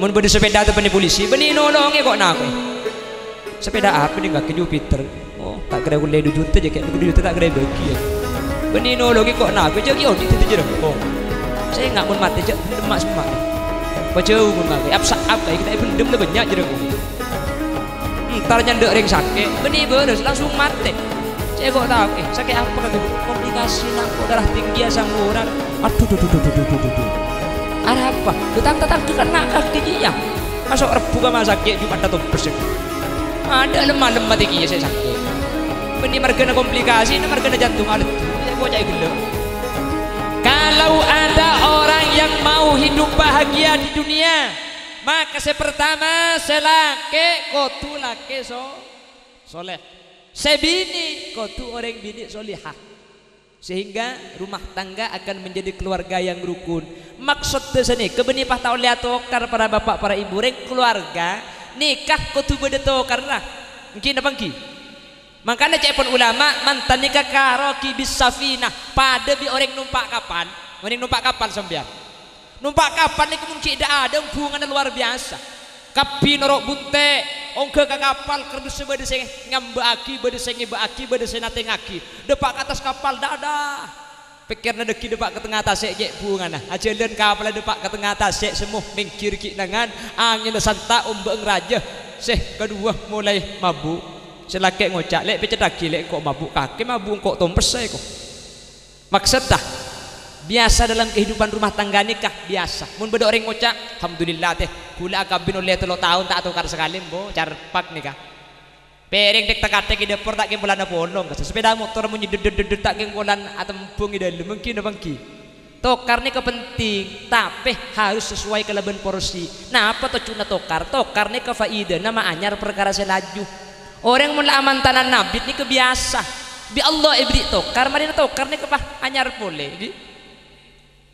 mun beda sepeda tu pani polisi beni nolonge kok nak sepeda apa ni gak ke Jupiter oh tak kira boleh 2 juta je kayak 2 juta tak kira bagi ya beni nolonge kok nak je ki audit tu je oh saya nggak mun mati je demak semua baca mun mati apa kita pendem le banyak je ntar nyandek ring sakit beni beres langsung mati saya kok tahu sakit apa kata komplikasi nak darah tinggi asam urat aduh arah apa tetang kena kaki dia masuk rebu ke rumah sakit Jumat atau bersih ada lemah tinggi saya sakit ini margana komplikasi ini margana jantung alat saya kok cai gila kalau ada orang yang mau hidup bahagia di dunia maka pertama selake kotu lake soleh sebini kotu orang bini solihah sehingga rumah tangga akan menjadi keluarga yang rukun. Maksud sini kebenipah tahu lihat tokar para bapak para ibu reng keluarga nikah kutu beda tokar lah mungkin apa ki makanya cepon ulama mantan nikah karoki bisafinah pada bi orang numpak kapan sembiar numpak kapan ini mungkin tidak ada hubungan luar biasa kapi norok bunte ongke ke kapal kerdus beda seng ngambaki beda sengi baki beda senate ngaki depak ke atas kapal dadah pikir deki depak ke tengah atas je bungan nah ajeun kapal depak ke tengah atas semuh mingkir ki dengan angin santa umbeng raja kedua mulai mabuk selake ngocak lek pecedaki lek kok mabuk kaki mabuk kok tompes kok maksud dah biasa dalam kehidupan rumah tangga nikah biasa mun beda orang ngocak alhamdulillah teh kula kabin oleh 3 tahun tak tukar sekali mbo carpak nikah piring dek takate ki dapur tak kimpulan bolong sepeda motor mun dedet tak kimpulan atempung di dalam mungkin bangki tokar ni kepenting tapi harus sesuai kelebihan porsi nah apa tuh cuna tokar ni kefaida nama anyar perkara selaju orang mula amantanan nabi ni kebiasa bi Allah ibri tokar marina tokar ni kepah anyar boleh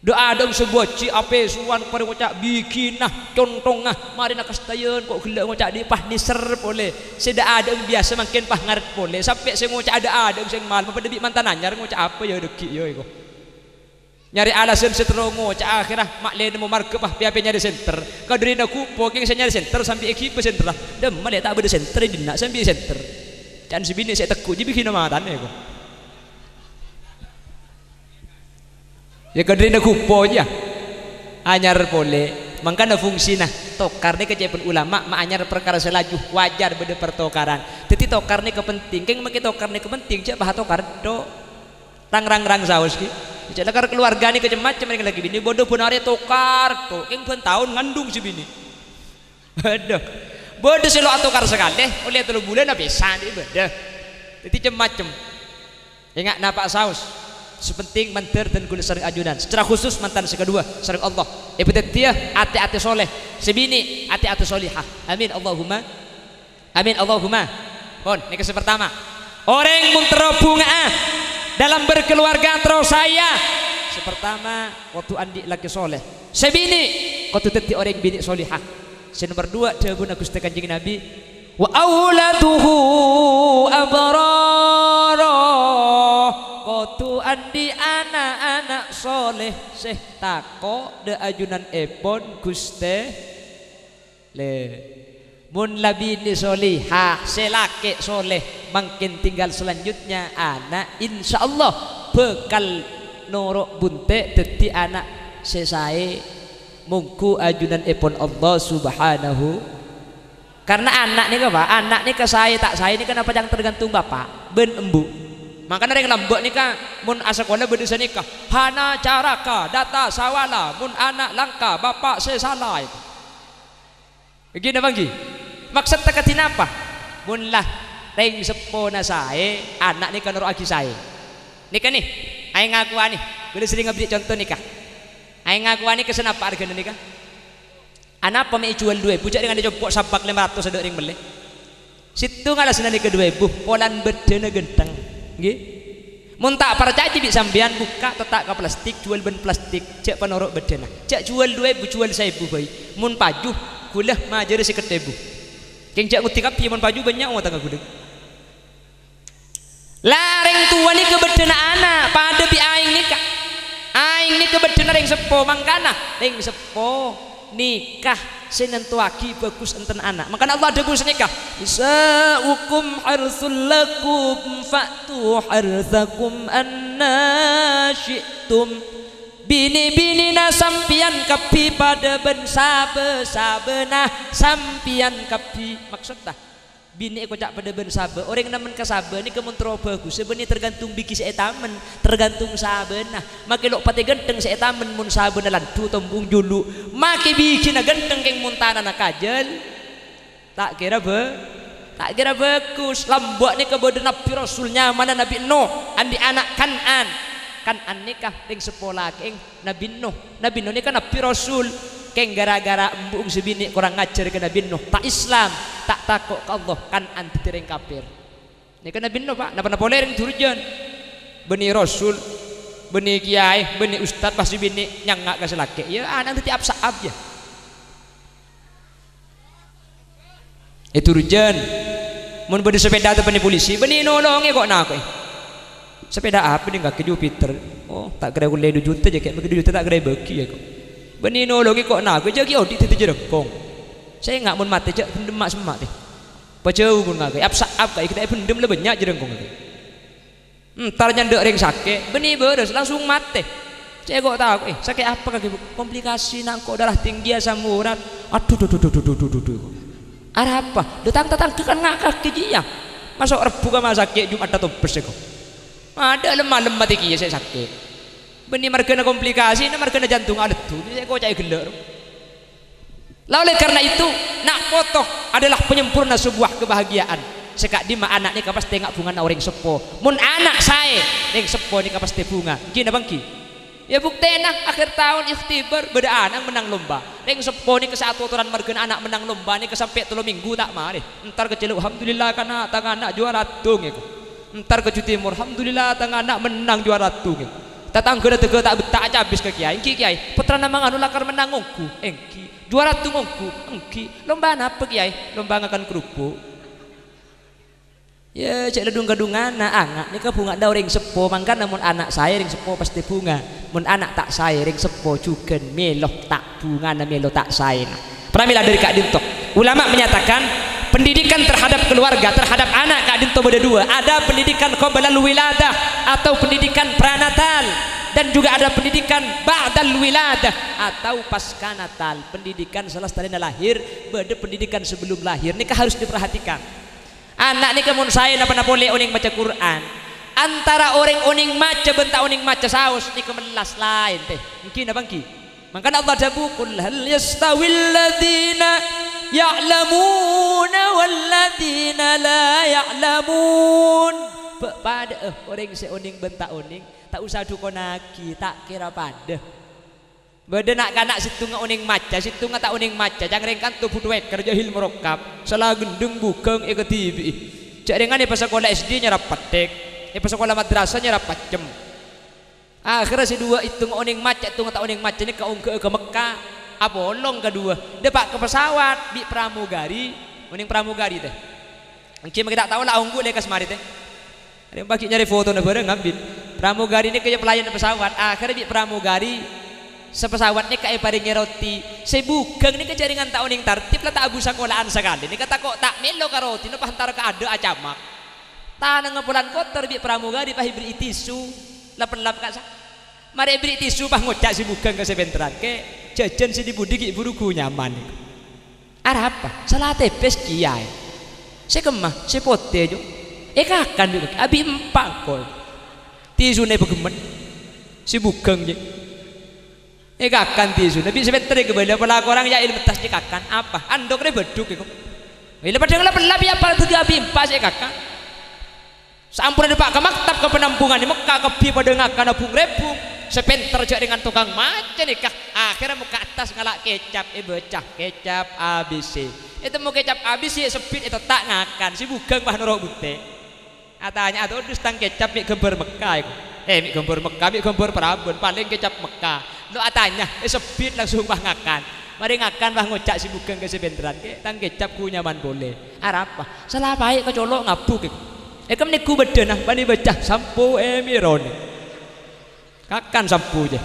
doa dong sebuah ci ape suan pada ngocak bikinah contongah mari nak kastayeun kok gelak ngocak di pah diser boleh sedak ada biasa makin pah ngaret boleh sampai saya ngocak ada sing mal pada bi mantan anyar ngocak apa ya deki yo iko nyari alasan setero ngocak akhirah mak le nemu marke pah piape nyari center kadrina kupo king saya nyari center sampai ekip center lah dem male tak beda center dina sampai center can sibini saya teku ji bikin matan iko ya kadrina kupo aja anyar boleh mangkana fungsi nah tokar ni kecepun ulama ma anyar perkara selaju wajar beda pertokaran teti tokar ni kepenting keng make tokar ni kepenting cek bah tokar do rang saus ki cek lekar keluarga ni kecem-macem mereka lagi bini bodoh pun hari tokar to keng pun tahun ngandung si bini aduh bodoh selo tokar sekali oleh 3 bulan na bisa ni bodoh teti cem-macem ingat napak saus sepenting manter dan gula sering ajudan secara khusus mantan kedua sering Allah dia ati-ati soleh sebini ati-ati solihah amin Allahumma pon ini kes pertama orang mun terobunga dalam berkeluarga terus saya sepertama waktu andi laki soleh sebini waktu teti orang bini solihah nomor 2 dawuh Gusti Kanjeng Nabi wa auladuhu abrara kotu andi anak-anak soleh seh tako de ajunan epon Guste le mun labini solihah selake soleh makin tinggal selanjutnya anak insyaallah bekal norok bunte dadi anak sesae mungku ajunan epon Allah subhanahu karena anak nih apa anak nih ke saya tak saya ini kenapa jangan tergantung bapak ben embu makanya yang lambok nikah mun asakola berdesa nikah hana caraka data sawala mun anak langka bapak saya salah itu begini banggi maksud tekatin apa mun lah ring sepona saya anak nikah nurut agi saya nikah nih ayo ngaku nih boleh sering ngebeli contoh nikah ayo ngaku nih kesen apa harga nikah anak pemi jual 2 bujak dengan dia jopok sapak 500 ada ring beli situ ngalah senani ke 2 polan bedena genteng nggih mun tak percaya bi sampean buka tetak ke plastik jual ben plastik cek panorok bedena cek jual 2 jual 1000 bae mun pajuh kulah majere 50.000 keng cek nguti kapi mun pajuh banyak wong tangga gudeg lareng tua ni ke bedena anak pada bi aing ni ka aing ni ke bedena ring sepo mangkana ring sepo nikah senentuaki bagus enten anak. Makanya Allah ada bagus nikah. Nisaukum harsul lakum fa'tu harsakum anna syi'tum. Bini-bini na sampian kapi pada ben sabe-sabena sampian kapi. Maksudnya bini ko cak pada ben sabe orang namen ka sabe ni kementro bagus sebenarnya tergantung biki seetamen tergantung sabena make lok pate genteng seetamen mun sabena lantu tombung julu make biki na genteng keng muntana na kajel tak kira bagus lambok ni kebode nabi rasulnya mana Nabi Nuh andi anak Kanan nikah ring sepolah keng Nabi Nuh ni kan nabi rasul keng gara-gara embung sebini kurang ngajar ke Nabi Nuh tak Islam tak takut ke Allah kan anti tereng kafir ini kan Nabi Nuh pak napa boleh ring turjan beni rasul beni kiai beni ustad pasti bini nyangak ke selake ya anak tiap saab ya itu turjan mun beni sepeda atau beni polisi beni nolongi kok nak sepeda apa ni nggak ke Jupiter oh tak kira kuliah 2 juta je kayak begitu juta tak kira bagi ya kok beni nolongi kok nak jadi audit itu jerengkong saya nggak mau mati cak pendem mak semak deh pacau pun nggak kayak ap kayak kita pendem lah banyak jerengkong itu ntar nyandek ring sakit beni beres langsung mati saya kok tahu sakit apa kaki komplikasi nak kok darah tinggi asam urat aduh arah apa datang kan ngakak dia masuk rebu sama sakit Jumat atau bes kok ada lemah mati kia saya sakit benih markena komplikasi ini markena jantung ada tuh saya kok cai gelar lalu oleh karena itu nak foto adalah penyempurna sebuah kebahagiaan sekak di ma anak ni kapas tengok bunga na orang sepo mun anak saya yang sepo ni kapas te bunga gini bangki ya bukti nak akhir tahun ikhtibar beda anak menang lomba yang sepo ni kesatu aturan markena anak menang lomba ni kesampai 3 minggu tak mari entar kecil alhamdulillah karena tangan anak juara tung entar ke cuti timur alhamdulillah tangan anak menang juara tung tatangga tega tak betak aja habis ke kiai putra nama nganu lakar menang ngongku juara tung ngongku lomba apa kiai lomba ngakan kerupuk ya cek ledung-gedung anak angak ni ke bunga da ring sepo mangkan namun anak saya ring sepo pasti bunga mun anak tak saya ring sepo juga meloh tak bunga na meloh tak saya pramila dari Kak Dinto ulama menyatakan pendidikan terhadap keluarga terhadap anak Kak Dinto beda dua ada pendidikan qoblal wiladah atau pendidikan pranatal dan juga ada pendidikan ba'dal wiladah atau pasca natal pendidikan selesai lahir beda pendidikan sebelum lahir ini harus diperhatikan anak ni kemun saya napa boleh oning baca Quran antara orang oning maca bentak oning maca saus ni kemelas lain teh mungkin abang ki makanya Allah dabu kul hal yastawil ladzina ya'lamuna wal ladzina la ya'lamun pada orang seoning bentak oning tak usah dukonaki tak kira pada beda nak kanak situ nga oning maca situ nga tak oning maca jangan rengkan tu buduet kerja hil merokap salah gendeng bukeng ke TV cak dengan ni pas sekolah SD nya rapat tek pas sekolah madrasah nya rapat cem akhirnya si dua itu nga oning maca tu nga tak oning maca ni ke Mekah abolong kedua dia pak ke pesawat di pramugari oning pramugari teh mungkin kita tahu lah unggul lekas mari teh ada yang bagi nyari foto na bareng ngambil pramugari ni kayak pelayan pesawat akhirnya di pramugari sepesawatnya kayak paringnya roti saya bukan ini kejaringan tak oning tartib lah tak abu sekolahan sekali ini kata kok tak melo ka roti ini pahantara ka ada acamak tanah ngepulan kotor di pramugari pah beri tisu lap kasa mari beri tisu pah ngocak si bukan ke sebenteran ke jajan si dibudi ki buruku nyaman arah apa salah tepes kiai saya kemah saya pote jo kakan juga abi empat kol tisu ne begemen si bukan je kakan tisu nabi sebentar ke bala pala orang ya ilmu tas kakan apa andok re beduk iku bila padang lapelap ya apa tu abi empat saya kakan sampun ada pak ke maktab ke penampungan di Mekah ke pi pada ngakan abung rebung sebentar jak dengan tukang maca nikah akhirnya muka atas ngalak kecap becah kecap ABC itu mau kecap ABC sepit itu tak ngakan si bugang bah norok bute atanya atau dus tang kecap mik gambar Mekah iku mik gambar Mekah mik gambar Prabon paling kecap Mekah lo atanya sepit langsung bah ngakan mari ngakan bah ngocak si bugang ke sebenteran ke tang kecap ku nyaman boleh arah apa salah baik kecolok ngabuk kamu niku beda nah bani becah sampo miron kakan sampo je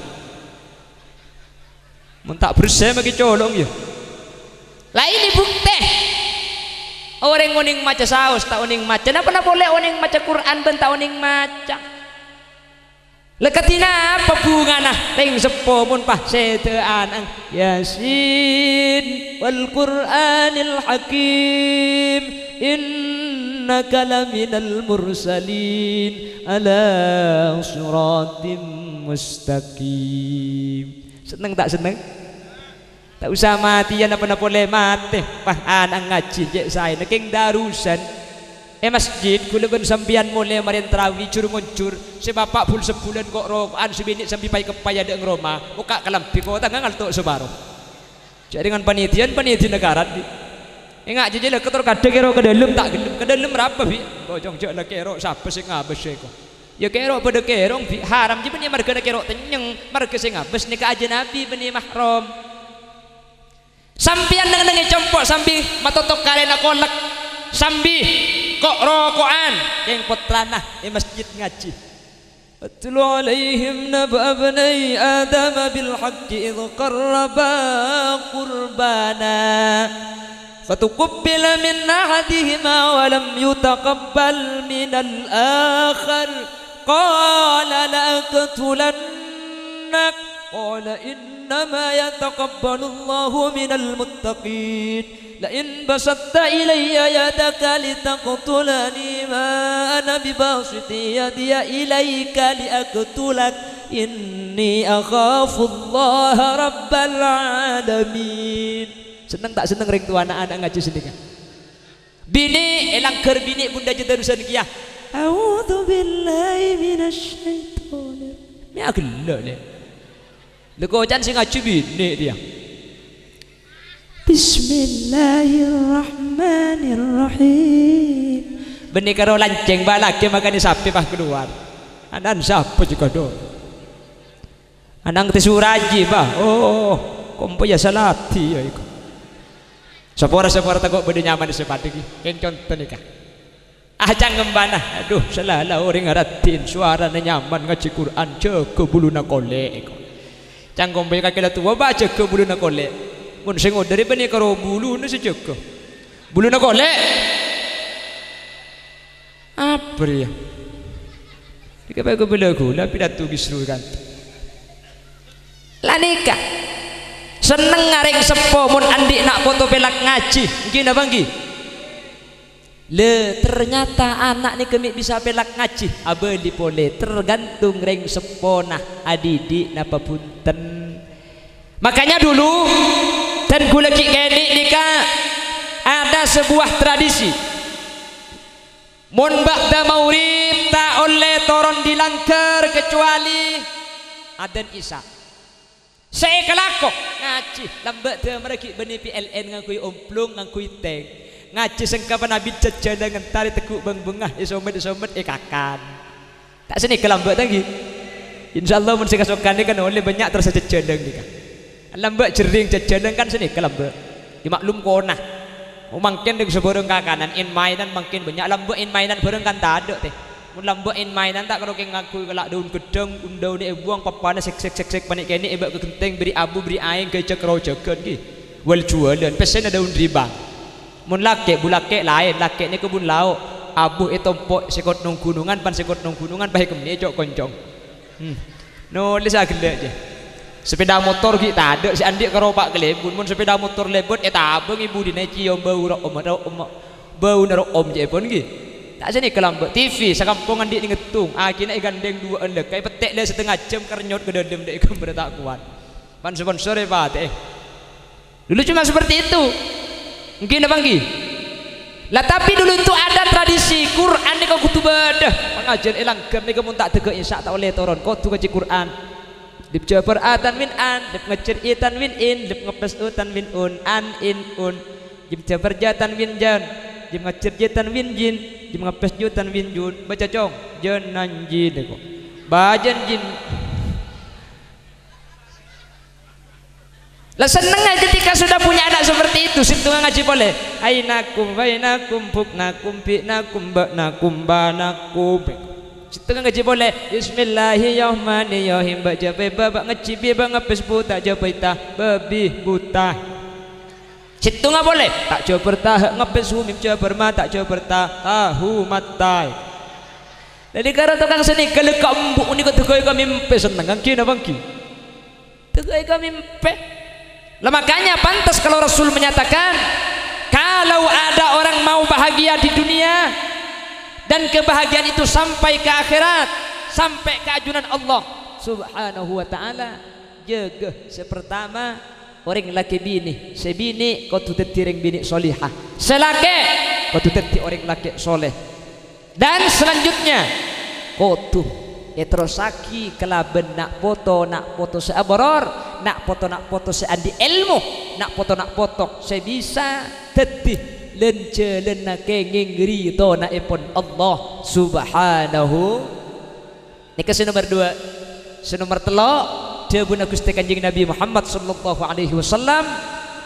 mun tak bersih maki colong ya. Lah ini bukti orang oning maca saus tak oning maca napa boleh oning maca Quran ben tak oning maca. Lekatina apa bungana ring sepo mun pah setean ang Yasin wal Qur'anil Hakim innaka laminal mursalin ala siratim mustaqim. Seneng tak seneng? Tak usah matian apa boleh mati pah anang ngaji je saya neking darusan masjid kula kan sambian mulai marian tarawih curung-uncur si bapak full sebulan kok rokokan sebini sampai pai kepaya deng Roma muka kelampi kota ngangal tok sebaro jadi dengan panitia negara di ingat je lah ketor kadang kero ke dalam tak gelem ke dalam berapa bi bojong je lah kero siapa sing ngabes ko ya kero pada kerong bi haram je benih marga kero tenyeng marga sing ngabes ni ka aja nabi benih mahram sambian nang compok sambil matotok kalena kolek sambil kok rokokan yang potranah di masjid ngaji atlu alaihim naba bani adam bil haqqi idh qarraba qurbana fatuqabbala min ahadihima wa lam yutaqabbal min al-akhar qala la aqtulannak qala innama yataqabbalu Allahu minal muttaqin لئن بسطت إلي يدك لتقتلني ما أنا بباسط يدي إليك لأقتلك إني أخاف الله رب العالمين. Seneng tak seneng ring tua anak-anak ngaji sendiri bini elang ker bini bunda jeda rusan kia a'udzu billahi minasyaitonir mi agel le lekocan sing ngaji bini dia Bismillahirrahmanirrahim. Benih karo lanceng balak ke makan sapi pah keluar. Anan siapa juga do? Anang tesuraji bah. Oh, kompo ya salati ya iku. Sapora takut beda nyaman sepatu ki. Ken contoh nikah. Ajang ngembana. Aduh, salah orang ngaratin suara nyaman ngaji Quran jaga buluna kolek. Cang kompo kaki tua baca ke buluna kolek. Mun sing dari bani karo bulu nu sejoko. Bulu nak kolek. Apa dia? Dikapai ko belagu, tapi datu gisru kan. Lanika. Seneng ngaring sepo mun andi nak foto pelak ngaji. Mungkin apa nggih? Le ternyata anak ni kemik bisa pelak ngaji. Abeli pole tergantung ring sepo nah adidi napa punten. Makanya dulu dan gula kini nikah ada sebuah tradisi mun ba'da maurib tak oleh toron dilangker kecuali adzan isya saya kelakok ngaji lambat dia mereka benih PLN ngakui omplung ngakui teng ngaji sengkapan nabi jajan dengan tari tekuk beng-bengah isomet kakan tak sini kelambat lagi insyaallah mun sekasokan kan oleh banyak terus jajan nikah lambat jering jajanan kan sini kelambak dimaklum kona mungkin dengan seborong kakanan in mainan makin banyak lambat in mainan bareng kan tak ada teh lambat in mainan tak kalau ngaku kelak daun gedeng undau ni buang papana sek panik kene ebak ke genteng beri abu beri air ke cekro jagan ki wal jualan pesen ada daun riba mun lake bulake lain lake ni kebun lauk abu tompok sekot nong gunungan pan sekot nong gunungan baik kemni cok koncong nulis agak je sepeda motor kita ada si Andi karo Pak Kelebun mun sepeda motor lebet eta abang ibu dina cium bau rok bau narok om je pun gi tak sini kelambek TV sakampung Andi ngetung akhirnya gandeng dua elek kayak petek le setengah jam kernyot ke dalam dek gambar tak kuat pan sponsor Pak teh dulu cuma seperti itu mungkin apa gi lah tapi dulu itu ada tradisi Quran ni kau kutu bedah pengajian elang kem ni kamu tak tega insya tak oleh toron kau tu kaji Quran dip jabar atan min an dip ngecer itan min in dip ngepes utan min un an in un dip jabar jatan min jan dip ngecer jatan min jin dip ngepes jutan min jun baca cong jenan jin deko bajan jin lah seneng ketika sudah punya anak seperti itu situ ngaji boleh ainakum bainakum buknakum binakum baknakum banakum Setengah ngaji boleh Bismillahirrahmanirrahim baca babak ngaji biar ngapes buta jabaita babi buta. Situ nggak boleh tak coba bertah ngapes humim coba berma tak coba bertah tahu matai. Jadi karena tukang seni kalau kamu ini kau tegoi kami mpe seneng kina bangki tegoi kami mpe lah makanya pantas kalau Rasul menyatakan kalau ada orang mau bahagia di dunia dan kebahagiaan itu sampai ke akhirat sampai ke ajunan Allah subhanahu wa ta'ala jaga sepertama orang laki bini sebini kau tu tetireng bini solihah selake kau tu tetir orang laki soleh. Dan selanjutnya kotu etrosaki kelaben nak foto seaboror nak foto seandi ilmu nak foto sebisa tetih lence lenake ngingri to na epon Allah subhanahu. Ini ke nomor 2. Nomor 3 jabun Gusti Kanjeng Nabi Muhammad sallallahu alaihi wasallam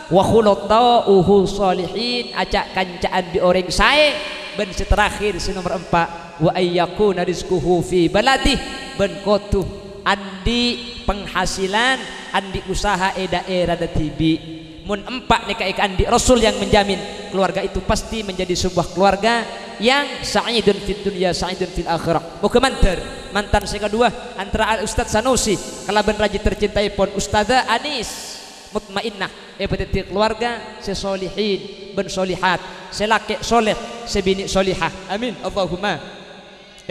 wa khulatuhu salihin acak kancaan di orang sae. Ben terakhir nomor 4 wa ayyakuna rizquhu fi baladih ben kotu andi penghasilan andi usaha daerah datibi mun 4 nih kayak andi Rasul yang menjamin keluarga itu pasti menjadi sebuah keluarga yang sa'idun fid dunya sa'idun fil akhirah. Muga mantan saya kedua antara Ustadz Sanusi kalaban raji tercintai pun Ustadzah Anis mutmainnah betul keluarga sesolihin ben solihat selaki soleh sebini solihah amin Allahumma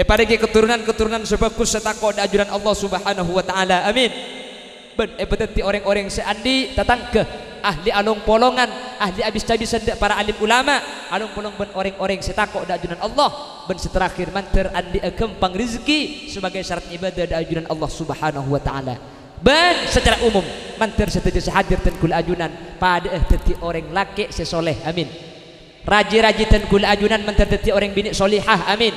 parigi keturunan sebagus setako da ajuran Allah subhanahu wa ta'ala amin ben betul orang-orang seandi datang ke ahli alung polongan ahli abis-abisan para alim ulama alung polong ben orang-orang setako da ajuran Allah ben seterakhir manter andi kempang rezeki sebagai syarat ibadah da ajuran Allah subhanahu wa ta'ala. Ben secara umum mantir setuju sehadir dan kul ajunan pada teti orang laki sesoleh amin. Raji-raji dan kul ajunan mantir teti orang bini solihah amin.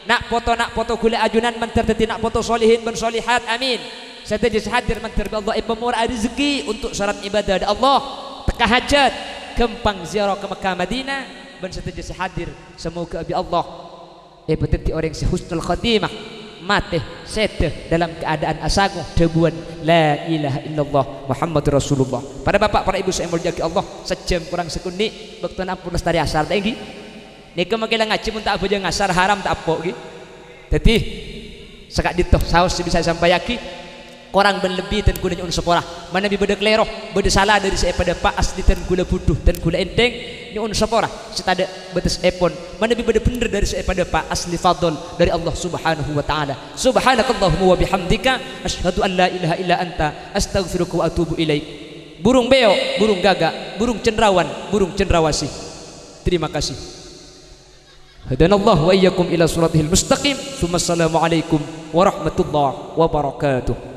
Nak foto kul ajunan mantir teti nak foto solihin ben solihat amin. Setuju sehadir mantir Allah pemurah rezeki untuk syarat ibadah da Allah teka hajat kempang ziarah ke Mekah Madinah ben setuju sehadir semoga abi Allah teti orang sehusnul khatimah mati sete dalam keadaan asagung debuan la ilaha illallah Muhammadur Rasulullah. Para bapak para ibu saya mulyaki Allah sejam kurang sekundi waktu ampun lestari asar tak ini nika makilang ngaji mun tak aja ngasar haram tak apa gitu. Jadi sekak ditoh saus bisa sampai yaki orang berlebih dan gula nyun seporah mana bi beda kleroh beda salah dari saya pada pak asli dan gula buduh dan gula enteng nyun seporah setada betes epon mana bi beda bener dari saya pada pak asli fadl dari Allah subhanahu wa ta'ala. Subhanakallahumma wa bihamdika asyhadu an la ilaha illa anta astaghfiruka wa atubu ilaik. Burung beo burung gagak burung cendrawan burung cendrawasih. Terima kasih. Hadanallahu wa iyyakum ila siratal mustaqim. Assalamualaikum warahmatullahi wabarakatuh.